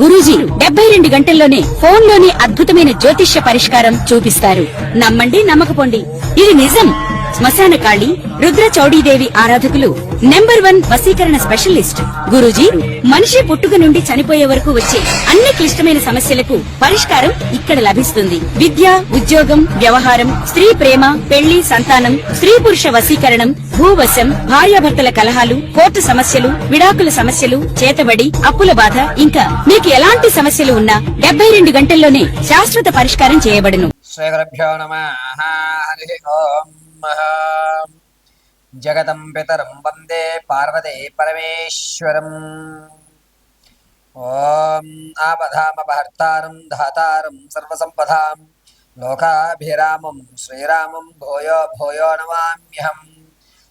గురూజీ 72 గంటల్లోనే ఫోన్ లోని అద్భుతమైన జ్యోతిష్య పరిష్కారం చూపిస్తారు. నమ్మండి, నమ్మకపోండి, ఇది నిజం. శ్మశాన కాళి రుద్ర చౌడీదేవి ఆరాధకులు నంబర్ 1 వశీకరణ స్పెషలిస్ట్. గురూజీ మనిషి పుట్టుక నుండి చనిపోయే వరకు వచ్చే అన్ని క్లిష్టమైన సమస్యలకు పరిష్కారం ఇక్కడ లభిస్తుంది. విద్య, ఉద్యోగం, వ్యవహారం, స్త్రీ ప్రేమ, పెళ్లి, సంతానం, స్త్రీ పురుష వశీకరణం, భూవశం, భార్యాభర్తల కలహాలు, కోర్టు సమస్యలు, విడాకుల సమస్యలు, చేతబడి, అప్పుల బాధ, ఇంకా మీకు ఎలాంటి సమస్యలు ఉన్నా 72 గంటల్లోనే శాశ్వత పరిష్కారం చేయబడును. జగతం పితరం వందే పార్వతే పరమేశ్వరం. ఓం ఆపదామపహర్తారం ధాతారం సర్వసంపదాం లోకాభిరామం శ్రీరామం భూయో భూయో నమామ్యహం.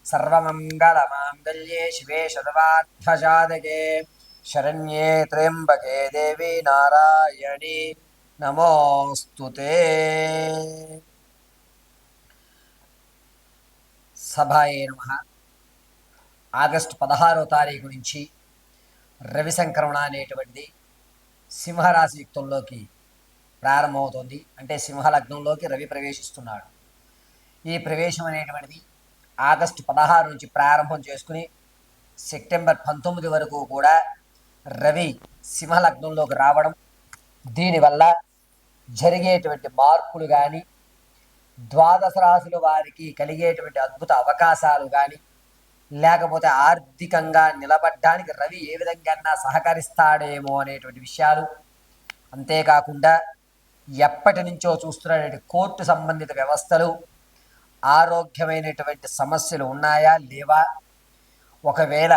సర్వమంగళమాంగళ్యే శివే శతవార్థసాధకే శరణ్యే త్ర్యంబకే దేవి నారాయణి నమోస్తుతే. సభాయే నమః. ఆగస్టు 16వ తారీఖు నుంచి రవి సంక్రమణ అనేటువంటిది సింహరాశి యుక్తంలోకి ప్రారంభమవుతుంది. అంటే సింహలగ్నంలోకి రవి ప్రవేశిస్తున్నాడు. ఈ ప్రవేశం అనేటువంటిది ఆగస్టు 16 నుంచి ప్రారంభం చేసుకుని సెప్టెంబర్ 19 వరకు కూడా రవి సింహలగ్నంలోకి రావడం, దీనివల్ల జరిగేటువంటి మార్పులు కానీ, ద్వాదశ రాశుల వారికి కలిగేటువంటి అద్భుత అవకాశాలు కానీ, లేకపోతే ఆర్థికంగా నిలబడ్డానికి రవి ఏ విధంగా సహకరిస్తాడేమో అనేటువంటి విషయాలు, అంతేకాకుండా ఎప్పటి నుంచో చూస్తున్నటువంటి కోర్టు సంబంధిత వ్యవస్థలు, ఆరోగ్యమైనటువంటి సమస్యలు ఉన్నాయా లేవా, ఒకవేళ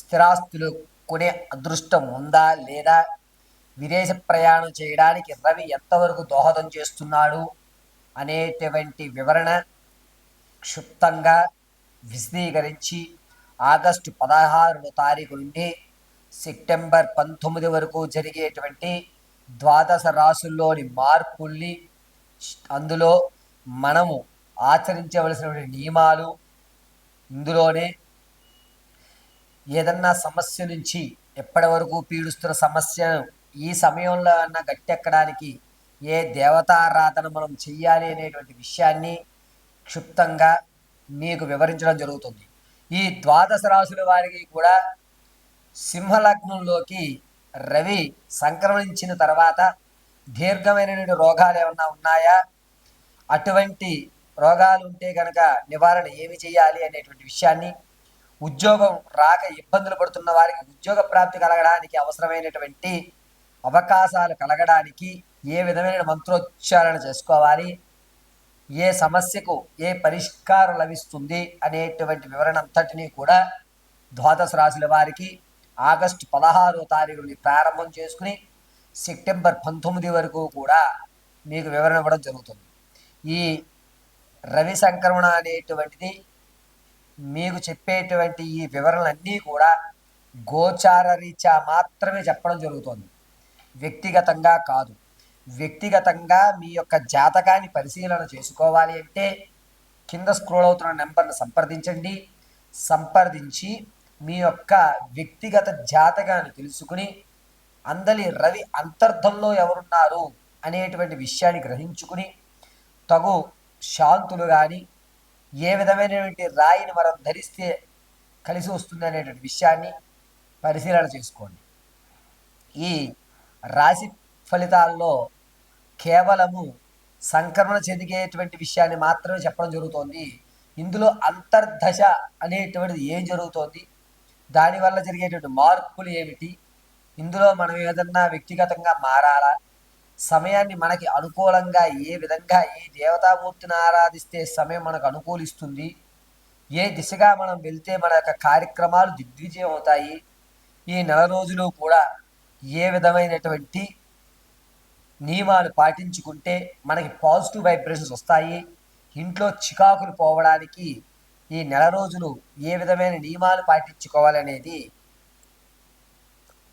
స్థిరాస్తులు కొనే అదృష్టం ఉందా లేదా, విదేశ ప్రయాణం చేయడానికి రవి ఎంతవరకు దోహదం చేస్తున్నాడు అనేటువంటి వివరణ క్షుప్తంగా విశదీకరించి ఆగస్టు 16వ తారీఖు నుండి సెప్టెంబర్ 19 వరకు జరిగేటువంటి ద్వాదశ రాశుల్లోని మార్పుల్ని, అందులో మనము ఆచరించవలసినటువంటి నియమాలు, ఇందులోనే ఏదన్నా సమస్య నుంచి ఎప్పటి వరకు పీడిస్తున్న సమస్యను ఈ సమయంలో అన్న గట్టెక్కడానికి ఏ దేవతారాధన మనం చెయ్యాలి అనేటువంటి విషయాన్ని క్షుప్తంగా మీకు వివరించడం జరుగుతుంది. ఈ ద్వాదశ రాశుల వారికి కూడా సింహలగ్నంలోకి రవి సంక్రమించిన తర్వాత దీర్ఘమైనటువంటి రోగాలు ఏమన్నా ఉన్నాయా, అటువంటి రోగాలు ఉంటే కనుక నివారణ ఏమి చేయాలి అనేటువంటి విషయాన్ని, ఉద్యోగం రాక ఇబ్బందులు పడుతున్న వారికి ఉద్యోగ ప్రాప్తి కలగడానికి అవసరమైనటువంటి అవకాశాలు కలగడానికి ఏ విధమైన మంత్రోచ్చారణ చేసుకోవాలి, ఏ సమస్యకు ఏ పరిష్కారం లభిస్తుంది అనేటువంటి వివరణ అంతటినీ కూడా ద్వాదశ రాశుల వారికి ఆగస్టు 16వ తారీఖు నుండి ప్రారంభం చేసుకుని సెప్టెంబర్ 19 వరకు కూడా మీకు వివరణ ఇవ్వడం జరుగుతుంది. ఈ రవి సంక్రమణ అనేటువంటిది మీకు చెప్పేటువంటి ఈ వివరణలన్నీ కూడా గోచార రీత్యా మాత్రమే చెప్పడం జరుగుతుంది, వ్యక్తిగతంగా కాదు. వ్యక్తిగతంగా మీ యొక్క జాతకాన్ని పరిశీలన చేసుకోవాలి అంటే కింద స్క్రోల్ అవుతున్న నెంబర్ను సంప్రదించండి. సంప్రదించి మీ యొక్క వ్యక్తిగత జాతకాన్ని తెలుసుకుని అందలి రవి అంతర్ధంలో ఎవరున్నారు అనేటువంటి విషయాన్ని గ్రహించుకుని తగు శాంతులు కానీ, ఏ విధమైనటువంటి రాయిని మనం ధరిస్తే కలిసి వస్తుంది అనేటువంటి విషయాన్ని పరిశీలన చేసుకోండి. ఈ రాశి ఫలితాల్లో కేవలము సంక్రమణ చెందిగేటువంటి విషయాన్ని మాత్రమే చెప్పడం జరుగుతోంది. ఇందులో అంతర్దశ అనేటువంటిది ఏం జరుగుతోంది, దానివల్ల జరిగేటువంటి మార్పులు ఏమిటి, ఇందులో మనం ఏదన్నా వ్యక్తిగతంగా మారాలా, సమయాన్ని మనకి అనుకూలంగా ఏ విధంగా ఏ దేవతామూర్తిని ఆరాధిస్తే సమయం మనకు అనుకూలిస్తుంది, ఏ దిశగా మనం వెళ్తే మన యొక్క కార్యక్రమాలు దిగ్విజయం అవుతాయి, ఈ నెల రోజులు కూడా ఏ విధమైనటువంటి నియమాలు పాటించుకుంటే మనకి పాజిటివ్ వైబ్రేషన్స్ వస్తాయి, ఇంట్లో చికాకులు పోవడానికి ఈ నెల రోజులు ఏ విధమైన నియమాలు పాటించుకోవాలి అనేది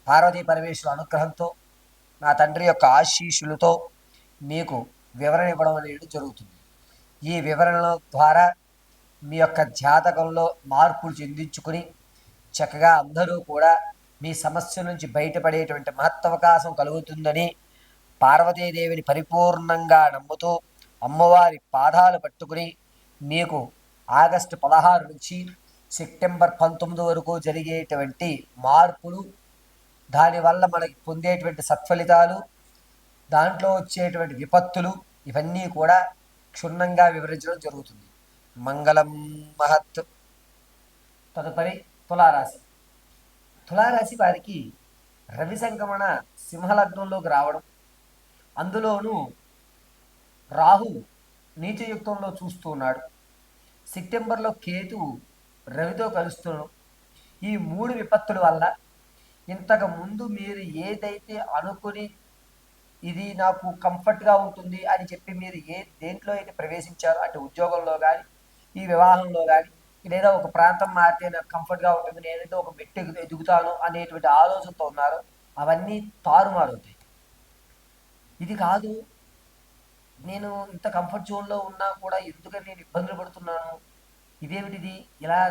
పార్వతీ పరమేశ్వర అనుగ్రహంతో, నా తండ్రి యొక్క ఆశీస్సులతో మీకు వివరణ ఇవ్వడం అనేది జరుగుతుంది. ఈ వివరణల ద్వారా మీ యొక్క జాతకంలో మార్పులు చెందించుకుని చక్కగా అందరూ కూడా మీ సమస్య నుంచి బయటపడేటువంటి మహత్తవకాశం కలుగుతుందని పార్వతీదేవిని పరిపూర్ణంగా నమ్ముతూ అమ్మవారి పాదాలు పట్టుకుని మీకు ఆగస్టు 16 నుంచి సెప్టెంబర్ 19 వరకు జరిగేటువంటి మార్పులు, దానివల్ల మనకి పొందేటువంటి సత్ఫలితాలు, దాంట్లో వచ్చేటువంటి విపత్తులు, ఇవన్నీ కూడా క్షుణ్ణంగా వివరించడం జరుగుతుంది. మంగళం మహత్. తదుపరి తులారాశి. తులారాశి వారికి రవి సంక్రమణ సింహలగ్నంలోకి రావడం, అందులోనూ రాహు నీచయుక్తంలో చూస్తూ ఉన్నాడు. సెప్టెంబర్లో కేతువు రవితో కలుస్తున్నాడు. ఈ 3 విపత్తుల వల్ల ఇంతకు ముందు మీరు ఏదైతే అనుకుని ఇది నాకు కంఫర్ట్గా ఉంటుంది అని చెప్పి మీరు దేంట్లో అయితే ప్రవేశించారో, అటు ఉద్యోగంలో కానీ, ఈ వివాహంలో కానీ, లేదా ఒక ప్రాంతం మారితే నాకు కంఫర్ట్గా ఉంటుంది, నేనైతే ఒక మెట్టు ఎదుగుతాను అనేటువంటి ఆలోచనతో ఉన్నారో అవన్నీ తారుమారవుతాయి. ఇది కాదు, నేను ఇంత కంఫర్ట్ జోన్లో ఉన్నా కూడా ఎందుకని నేను ఇబ్బందులు పడుతున్నాను, ఇదేమిటిది,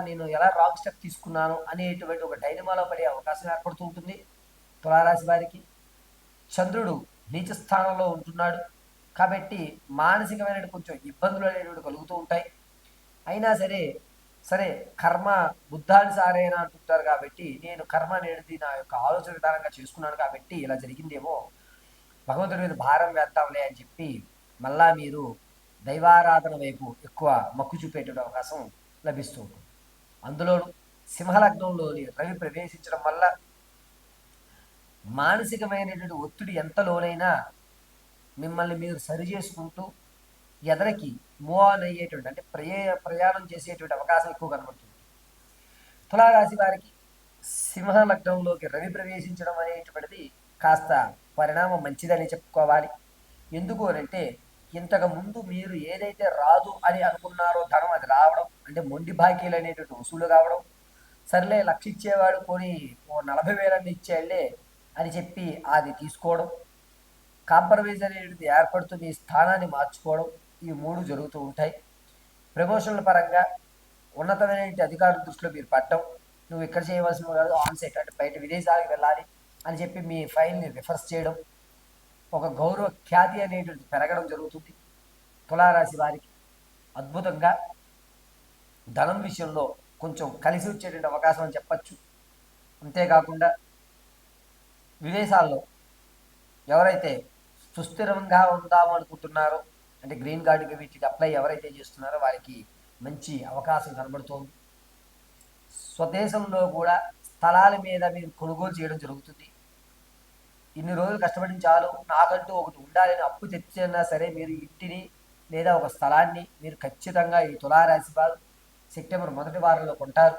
నేను ఎలా రాంగ్ స్టెప్ తీసుకున్నాను అనేటువంటి ఒక డైనమాలో పడే అవకాశం ఏర్పడుతూ ఉంటుంది. తులారాశి వారికి చంద్రుడు నీచ స్థానంలో ఉంటున్నాడు కాబట్టి మానసికమైన కొంచెం ఇబ్బందులు అనేటువంటి కలుగుతూ ఉంటాయి. అయినా సరే కర్మ బుద్ధానుసారేనా అంటుంటారు కాబట్టి నేను కర్మ అనేది నా యొక్క ఆలోచన విధానంగా చేసుకున్నాను కాబట్టి ఇలా జరిగిందేమో, భగవంతుడి మీద భారం వేద్దాంలే అని చెప్పి మళ్ళా మీరు దైవారాధన వైపు ఎక్కువ మక్కు చూపేటువంటి అవకాశం లభిస్తూ ఉంటుంది. అందులోనూ సింహలగ్నంలోని రవి ప్రవేశించడం వల్ల మానసికమైనటువంటి ఒత్తిడి ఎంత లోనైనా మిమ్మల్ని మీరు సరి చేసుకుంటూ ఎదరికి మూవ్ ఆన్ అయ్యేటువంటి, అంటే ప్రయాణం చేసేటువంటి అవకాశం ఎక్కువ కనబడుతుంది. తులారాశి వారికి సింహలగ్నంలోకి రవి ప్రవేశించడం అనేటువంటిది కాస్త పరిణామం మంచిదని చెప్పుకోవాలి. ఎందుకు అంటే ఇంతకు ముందు మీరు ఏదైతే రాదు అని అనుకున్నారో ధనం, అది రావడం, అంటే మొండి బాకీలు అనేటువంటి వసూలు కావడం, సర్లే 1,00,000 ఇచ్చేవాడు కొని 40,000 ఇచ్చేళ్ళే అని చెప్పి అది తీసుకోవడం, కాంప్రమైజ్ అనేటువంటిది ఏర్పడుతూ మీ స్థానాన్ని మార్చుకోవడం, ఈ 3 జరుగుతూ ఉంటాయి. ప్రమోషన్ల పరంగా ఉన్నతమైన అధికారుల దృష్టిలో మీరు పట్టడం, నువ్వు ఇక్కడ చేయవలసిన కాదు, ఆన్సైట్ అంటే బయట విదేశాలకు వెళ్ళాలి అని చెప్పి మీ ఫైల్ని రిఫర్స్ చేయడం, ఒక గౌరవ ఖ్యాతి అనేటువంటి పెరగడం జరుగుతుంది. తులారాశి వారికి అద్భుతంగా ధనం విషయంలో కొంచెం కలిసి వచ్చేటువంటి అవకాశం అని చెప్పచ్చు. అంతేకాకుండా విదేశాల్లో ఎవరైతే సుస్థిరంగా ఉందాము అనుకుంటున్నారో, అంటే గ్రీన్ కార్డుకి వీటికి అప్లై ఎవరైతే చేస్తున్నారో వారికి మంచి అవకాశం కనబడుతోంది. స్వదేశంలో కూడా స్థలాల మీద మీరు కొనుగోలు చేయడం జరుగుతుంది. ఇన్ని రోజులు కష్టపడిన చాలు, నాకంటూ ఒకటి ఉండాలని అప్పు తెచ్చినా సరే మీరు ఇంటిని లేదా ఒక స్థలాన్ని మీరు ఖచ్చితంగా ఈ తులారాశి వారు సెప్టెంబర్ 1వ వారంలో కొంటారు.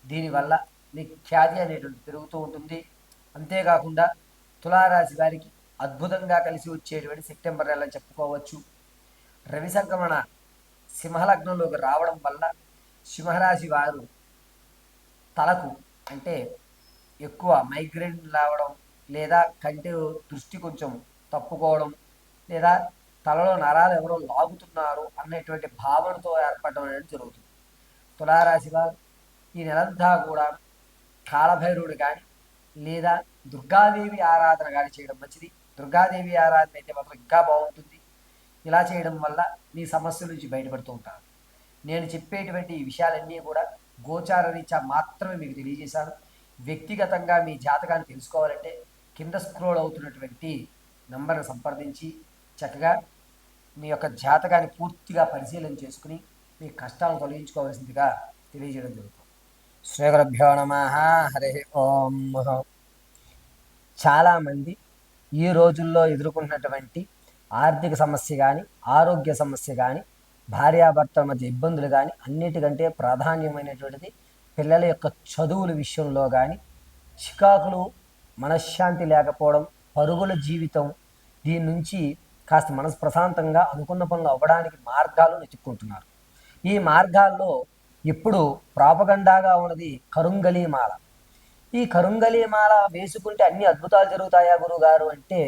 దీనివల్ల మీ ఖ్యాతి అనేటువంటి పెరుగుతూ ఉంటుంది. అంతేకాకుండా తులారాశి వారికి అద్భుతంగా కలిసి వచ్చేటువంటి సెప్టెంబర్ నెల చెప్పుకోవచ్చు. రవి సంక్రమణ సింహలగ్నంలోకి రావడం వల్ల సింహరాశి వారు తలకు, అంటే ఎక్కువ మైగ్రేన్ రావడం, లేదా కంటి దృష్టి కొంచెం తప్పుకోవడం, లేదా తలలో నరాలు ఎవరో లాగుతున్నారు అనేటువంటి భావనతో ఏర్పడడం అనేది జరుగుతుంది. తులారాశి వారు ఈ నెలంతా కూడా కాళభైరవుడు కానీ లేదా దుర్గాదేవి ఆరాధన కానీ చేయడం మంచిది. దుర్గాదేవి ఆరాధన అయితే మాత్రం ఇంకా బాగుంటుంది. ఇలా చేయడం వల్ల మీ సమస్యల నుంచి బయటపడుతూ ఉంటారు. నేను చెప్పేటువంటి ఈ విషయాలన్నీ కూడా గోచార రీత్యా మాత్రమే మీకు తెలియజేశాను. వ్యక్తిగతంగా మీ జాతకాన్ని తెలుసుకోవాలంటే కింద స్క్రోల్ అవుతున్నటువంటి నంబర్ను సంప్రదించి చక్కగా మీ యొక్క జాతకాన్ని పూర్తిగా పరిశీలన చేసుకుని మీ కష్టాలను తొలగించుకోవాల్సిందిగా తెలియజేయడం జరుగుతుంది. శ్రీ గురుభ్యో నమః. హరి ఓం. చాలామంది ఈ రోజుల్లో ఎదుర్కొంటున్నటువంటి ఆర్థిక సమస్య కానీ, ఆరోగ్య సమస్య కానీ, భార్యాభర్తల మధ్య ఇబ్బందులు కానీ, అన్నిటికంటే ప్రాధాన్యమైనటువంటిది పిల్లల యొక్క చదువుల విషయంలో కానీ చికాకులు, మనశ్శాంతి లేకపోవడం, పరుగుల జీవితం, దీని నుంచి కాస్త మనసు ప్రశాంతంగా అనుకున్న పనులు అవ్వడానికి మార్గాలు వెతుక్కుంటున్నారు. ఈ మార్గాల్లో ఇప్పుడు ప్రాపగండాగా ఉన్నది కరుంగలీమాల. ఈ కరుంగలీమాల వేసుకుంటే అన్ని అద్భుతాలు జరుగుతాయా గురుగారు అంటే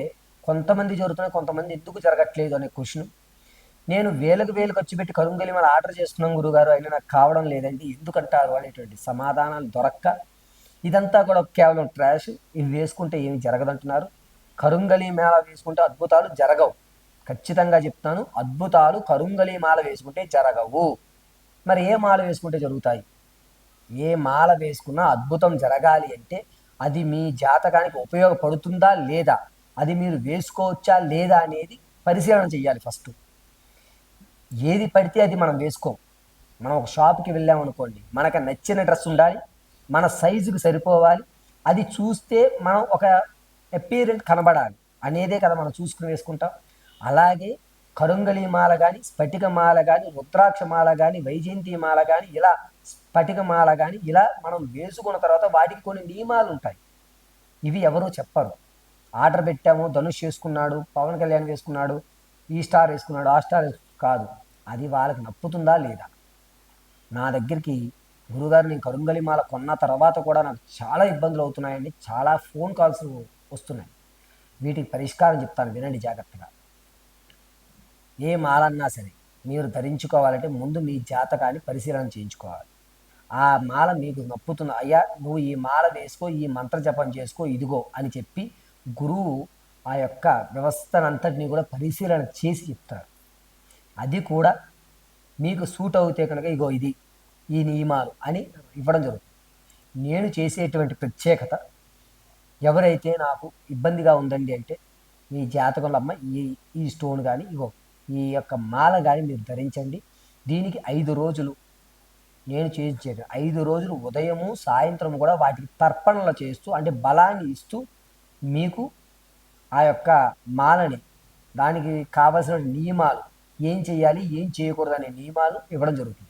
కొంతమంది జరుగుతున్నాయి, కొంతమంది ఎందుకు జరగట్లేదు అనే క్వశ్చన్. నేను వేలకు ఖర్చు పెట్టి కరుంగలీమాల ఆర్డర్ చేస్తున్నాను గురుగారు, అయినా నాకు కావడం లేదండి ఎందుకంటారు అనేటువంటి సమాధానాలు దొరక్క ఇదంతా కూడా కేవలం ట్రాష్. ఇవి వేసుకుంటే ఏమి జరగదంటున్నారు. కరుంగలి మేళ వేసుకుంటే అద్భుతాలు జరగవు. ఖచ్చితంగా చెప్తాను, అద్భుతాలు కరుంగలి మాల వేసుకుంటే జరగవు. మరి ఏ మాల వేసుకుంటే జరుగుతాయి? ఏ మాల వేసుకున్నా అద్భుతం జరగాలి అంటే అది మీ జాతకానికి ఉపయోగపడుతుందా లేదా, అది మీరు వేసుకోవచ్చా లేదా అనేది పరిశీలన చేయాలి ఫస్ట్. ఏది పడితే అది మనం వేసుకోం. మనం ఒక షాప్కి వెళ్ళామనుకోండి, మనకు నచ్చిన డ్రెస్ ఉండాలి, మన సైజుకి సరిపోవాలి, అది చూస్తే మనం ఒక అపీరెంట్ కనబడాలి అనేదే కదా మనం చూసుకుని వేసుకుంటాం. అలాగే కరుంగలి మాల కానీ, స్ఫటిక మాల కానీ, రుద్రాక్ష మాల కానీ, వైజయంతి మాల కానీ, ఇలా స్ఫటిక మాల కానీ ఇలా మనం వేసుకున్న తర్వాత వాటికి కొన్ని నియమాలు ఉంటాయి. ఇవి ఎవరో చెప్పరు. ఆర్డర్ పెట్టాము, ధనుష్ వేసుకున్నాడు, పవన్ కళ్యాణ్ వేసుకున్నాడు, ఈ స్టార్ వేసుకున్నాడు, ఆ స్టార్ కాదు. అది వాళ్ళకి నప్పుతుందా లేదా. నా దగ్గరికి గురుగారు నేను కరుంగలి మాల కొన్న తర్వాత కూడా నాకు చాలా ఇబ్బందులు అవుతున్నాయండి, చాలా ఫోన్ కాల్స్ వస్తున్నాయి. వీటికి పరిష్కారం చెప్తాను, వినండి జాగ్రత్తగా. ఏ మాలన్నా సరే మీరు ధరించుకోవాలంటే ముందు మీ జాతకాన్ని పరిశీలన చేయించుకోవాలి. ఆ మాల మీకు నప్పుతుంది, అయ్యా నువ్వు ఈ మాల వేసుకో, ఈ మంత్ర జపం చేసుకో, ఇదిగో అని చెప్పి గురువు ఆ యొక్క వ్యవస్థనంతటినీ కూడా పరిశీలన చేసి చెప్తారు. అది కూడా మీకు సూట్ అవుతే కనుక ఇగో ఇది ఈ నియమాలు అని ఇవ్వడం జరుగుతుంది. నేను చేసేటువంటి ప్రత్యేకత, ఎవరైతే నాకు ఇబ్బందిగా ఉందండి అంటే మీ జాతకంలో అమ్మ ఈ స్టోన్ కానీ ఇగో ఈ యొక్క మాల కానీ మీరు ధరించండి, దీనికి 5 రోజులు నేను చేయించేది 5 రోజులు ఉదయము సాయంత్రం కూడా వాటికి తర్పణలు చేస్తూ అంటే బలాన్ని ఇస్తూ మీకు ఆ యొక్క మాలని దానికి కావలసిన నియమాలు ఏం చేయాలి ఏం చేయకూడదు అనే నియమాలు ఇవ్వడం జరుగుతుంది.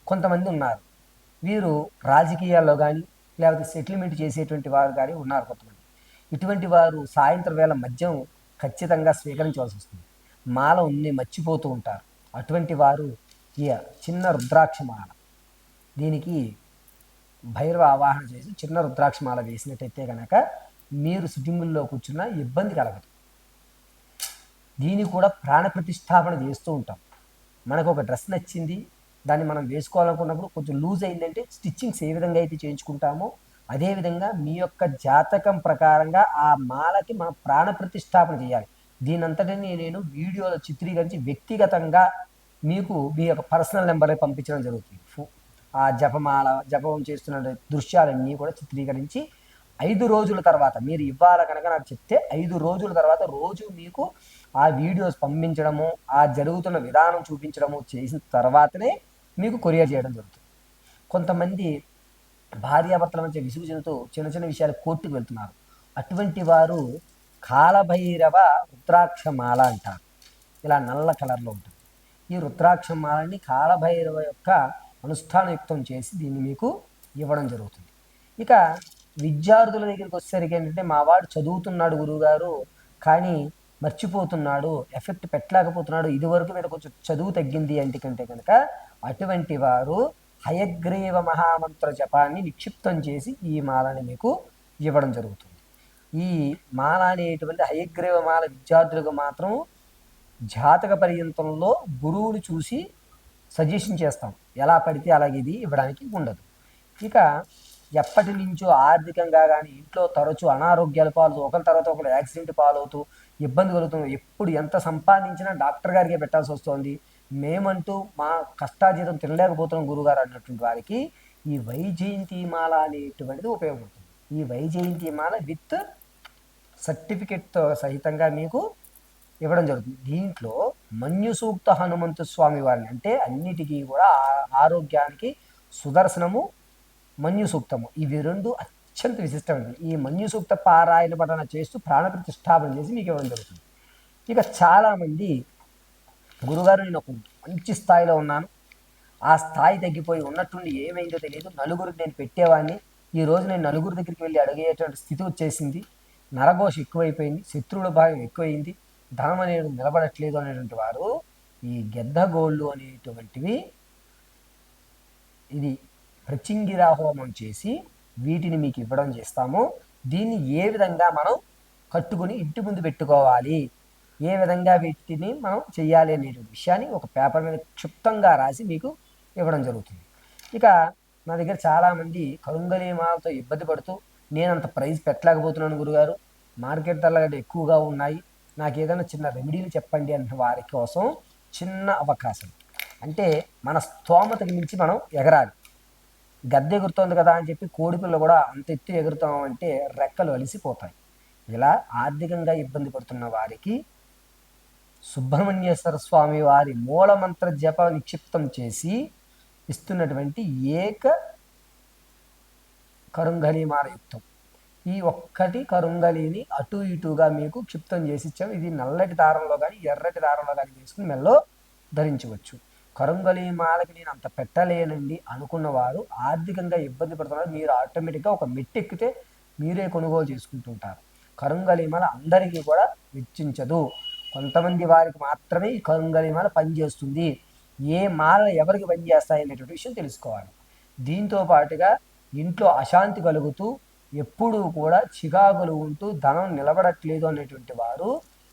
కొంతమంది ఉన్నారు, వీరు రాజకీయాల్లో కానీ లేకపోతే సెటిల్మెంట్ చేసేటువంటి వారు కానీ ఉన్నారు కొంతమంది. ఇటువంటి వారు సాయంత్రం వేళ మద్యం ఖచ్చితంగా స్వీకరించవలసి వస్తుంది. మాల ఉన్ని మర్చిపోతూ ఉంటారు. అటువంటి వారు ఈ చిన్న రుద్రాక్ష మాల, దీనికి భైరవ ఆవాహన చేసి చిన్న రుద్రాక్ష మాల వేసినట్టయితే కనుక మీరు సిట్టింగుల్లో కూర్చున్న ఇబ్బంది కలగదు. దీన్ని కూడా ప్రాణ ప్రతిష్టాపన చేస్తూ ఉంటాం. మనకు ఒక డ్రెస్ నచ్చింది, దాన్ని మనం వేసుకోవాలనుకున్నప్పుడు కొంచెం లూజ్ అయిందంటే స్టిచ్చింగ్స్ ఏ విధంగా అయితే చేయించుకుంటామో అదేవిధంగా మీ యొక్క జాతకం ప్రకారంగా ఆ మాలకి మనం ప్రాణ ప్రతిష్టాపన చేయాలి. దీనంతటిని నేను వీడియోలో చిత్రీకరించి వ్యక్తిగతంగా మీకు మీ యొక్క పర్సనల్ నెంబర్ని పంపించడం జరుగుతుంది. ఆ జపం చేస్తున్న దృశ్యాలన్నీ కూడా చిత్రీకరించి 5 రోజుల తర్వాత మీరు ఇవ్వాలి కనుక నాకు చెప్తే 5 రోజుల తర్వాత రోజు మీకు ఆ వీడియోస్ పంపించడము, ఆ జరుగుతున్న విధానం చూపించడము చేసిన తర్వాతనే మీకు కొరియర్ చేయడం జరుగుతుంది. కొంతమంది భార్యాభర్తల మధ్య విసుగు చెందుతూ చిన్న చిన్న విషయాలు కోర్టుకు వెళ్తున్నారు. అటువంటి వారు కాలభైరవ రుద్రాక్షమాల అంటారు. ఇలా నల్ల కలర్లో ఉంటుంది. ఈ రుద్రాక్షమాలని కాలభైరవ యొక్క అనుష్ఠానయుక్తం చేసి దీన్ని మీకు ఇవ్వడం జరుగుతుంది. ఇక విద్యార్థుల దగ్గరికి వచ్చేసరికి ఏంటంటే, మా వాడు చదువుతున్నాడు గురువుగారు కానీ మర్చిపోతున్నాడు, ఎఫెక్ట్ పెట్టలేకపోతున్నాడు, ఇదివరకు మీద కొంచెం చదువు తగ్గింది అంటే కనుక అటువంటి వారు హయగ్రీవ మహామంత్ర జపాన్ని నిక్షిప్తం చేసి ఈ మాలని మీకు ఇవ్వడం జరుగుతుంది. ఈ మాల అనేటువంటి హయగ్రీవ మాల విద్యార్థులకు మాత్రం జాతక పర్యంతంలో గురువుని చూసి సజెషన్ చేస్తాం, ఎలా పడితే అలాగే ఇది ఇవ్వడానికి ఉండదు. ఇక ఎప్పటి నుంచో ఆర్థికంగా కానీ ఇంట్లో తరచూ అనారోగ్యాల పాలు, ఒకరి తర్వాత ఒకరు యాక్సిడెంట్ పాలవుతూ ఇబ్బంది కలుగుతుంది, ఎప్పుడు ఎంత సంపాదించినా డాక్టర్ గారికే పెట్టాల్సి వస్తుంది, మేమంటూ మా కష్టాజీతం తినలేకపోతున్నాం గురుగారు అన్నటువంటి వారికి ఈ వైజయంతి మాల అనేటువంటిది ఉపయోగపడుతుంది. ఈ వైజయంతి మాల విత్ సర్టిఫికెట్తో సహితంగా మీకు ఇవ్వడం జరుగుతుంది. దీంట్లో మన్యు సూక్త హనుమంతు స్వామి వారిని, అంటే అన్నిటికీ కూడా ఆరోగ్యానికి సుదర్శనము, మన్యు సూక్తము, ఇవి 2 అత్యంత విశిష్టమైనవి. ఈ మన్యు సూక్త పారాయణ పఠన చేస్తూ ప్రాణ ప్రతిష్టాపన చేసి మీకు ఇవ్వడం జరుగుతుంది. ఇక చాలామంది గురుగారు నేను ఒక మంచి స్థాయిలో ఉన్నాను, ఆ స్థాయి తగ్గిపోయి ఉన్నట్టుండి ఏమైందో తెలియదు, నలుగురికి నేను పెట్టేవాడిని, ఈరోజు నేను నలుగురి దగ్గరికి వెళ్ళి అడిగేటువంటి స్థితి వచ్చేసింది, నరఘోష ఎక్కువైపోయింది, శత్రువుల భాగం ఎక్కువైంది, ధనం అనేది నిలబడట్లేదు అనేటువంటి వారు ఈ గెద్దగోళ్ళు అనేటువంటివి ఇది ప్రచింగిరా హోమం చేసి వీటిని మీకు ఇవ్వడం చేస్తాము. దీన్ని ఏ విధంగా మనం కట్టుకుని ఇంటి ముందు పెట్టుకోవాలి, ఏ విధంగా వీటిని మనం చేయాలి అనే విషయాన్ని ఒక పేపర్ మీద క్షుప్తంగా రాసి మీకు ఇవ్వడం జరుగుతుంది. ఇక నా దగ్గర చాలామంది కరుంగలి మాలతో ఇబ్బంది పడుతూ నేను అంత ప్రైస్ పెట్టలేకపోతున్నాను గురుగారు, మార్కెట్ ధరలు ఎక్కువగా ఉన్నాయి, నాకు ఏదైనా చిన్న రెమెడీలు చెప్పండి అంటే వారి కోసం చిన్న అవకాశం. అంటే మన స్తోమతకి మించి మనం ఎగరాలి. గద్దె ఎగురుతోంది కదా అని చెప్పి కోడిపిల్ల కూడా అంత ఎత్తు ఎగురుతామంటే రెక్కలు అలిసిపోతాయి. ఇలా ఆర్థికంగా ఇబ్బంది పడుతున్న వారికి సుబ్రహ్మణ్యేశ్వర స్వామి వారి మూలమంత్ర జప నిక్షిప్తం చేసి ఇస్తున్నటువంటి ఏక కరుంగళిమాల యుక్తం, ఈ ఒక్కటి కరుంగలిని అటు ఇటుగా మీకు క్షిప్తం చేసి ఇచ్చాం. ఇది నల్లటి దారంలో కానీ ఎర్రటి దారంలో కానీ వేసుకుని మెల్లో ధరించవచ్చు. కరుంగళిమాలకి నేను అంత పెట్టలేనండి అనుకున్న వారు ఆర్థికంగా ఇబ్బంది పడుతున్నారు, మీరు ఆటోమేటిక్గా ఒక మెట్టెక్కితే మీరే కొనుగోలు చేసుకుంటుంటారు. కరుంగళిమాల అందరికీ కూడా వెచ్చించదు, కొంతమంది వారికి మాత్రమే ఈ కరుంగళిమాల పనిచేస్తుంది. ఏ మాల ఎవరికి పనిచేస్తాయి అనేటువంటి విషయం తెలుసుకోవాలి. దీంతో పాటుగా ఇంట్లో అశాంతి కలుగుతూ ఎప్పుడూ కూడా చికాకులు ఉంటూ ధనం నిలబడట్లేదు అనేటువంటి వారు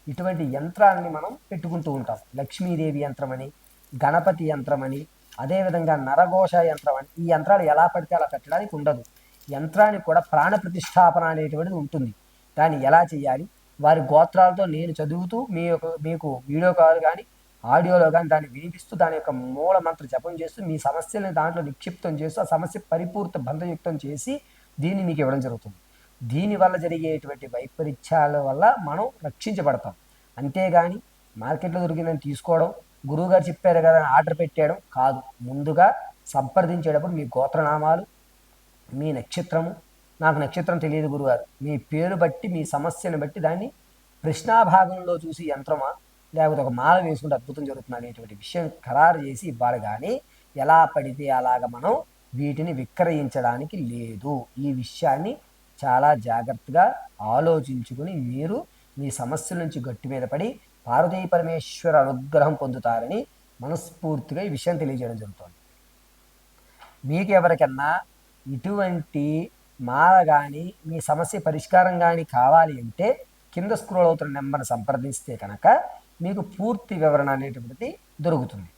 ఇటువంటి యంత్రాన్ని మనం పెట్టుకుంటూ ఉంటాం. లక్ష్మీదేవి యంత్రమని, గణపతి యంత్రమని, అదేవిధంగా నరఘోష యంత్రం అని. ఈ యంత్రాలు ఎలా పడితే అలా పెట్టడానికి ఉండదు. యంత్రానికి కూడా ప్రాణ ప్రతిష్టాపన అనేటువంటిది ఉంటుంది. దాన్ని ఎలా చేయాలి, వారి గోత్రాలతో నేను చదువుతూ మీకు వీడియో కాల్ కానీ ఆడియోలో కానీ దాన్ని వినిపిస్తూ దాని యొక్క మూల మంత్ర జపం చేస్తూ మీ సమస్యలను దాంట్లో నిక్షిప్తం చేస్తూ ఆ సమస్య పరిపూర్త బంధయుక్తం చేసి దీన్ని మీకు ఇవ్వడం జరుగుతుంది. దీనివల్ల జరిగేటువంటి వైపరీత్యాల వల్ల మనం రక్షించబడతాం. అంతేగాని మార్కెట్లో దొరికిందని తీసుకోవడం, గురువుగారు చెప్పారు కదా అని ఆర్డర్ పెట్టేయడం కాదు. ముందుగా సంప్రదించేటప్పుడు మీ గోత్రనామాలు, మీ నక్షత్రము, నాకు నక్షత్రం తెలియదు గురుగారు, మీ పేరు బట్టి మీ సమస్యను బట్టి దాన్ని ప్రశ్నాభాగంలో చూసి యంత్రమా లేకపోతే ఒక మాల వేసుకుంటే అద్భుతం జరుగుతుంది అనేటువంటి విషయం ఖరారు చేసి ఇవ్వాలి. కానీ ఎలా పడితే అలాగ మనం వీటిని విక్రయించడానికి లేదు. ఈ విషయాన్ని చాలా జాగ్రత్తగా ఆలోచించుకుని మీరు మీ సమస్యల నుంచి గట్టి మీద పడి పార్వతీ పరమేశ్వర అనుగ్రహం పొందుతారని మనస్ఫూర్తిగా ఈ విషయం తెలియజేయడం జరుగుతుంది. మీకు ఎవరికన్నా ఇటువంటి మాల కానీ మీ సమస్య పరిష్కారం కానీ కావాలి అంటే కింద స్క్రోల్ అవుతున్న నెంబర్ని సంప్రదిస్తే కనుక మీకు పూర్తి వివరణ అనేటువంటిది దొరుకుతుంది.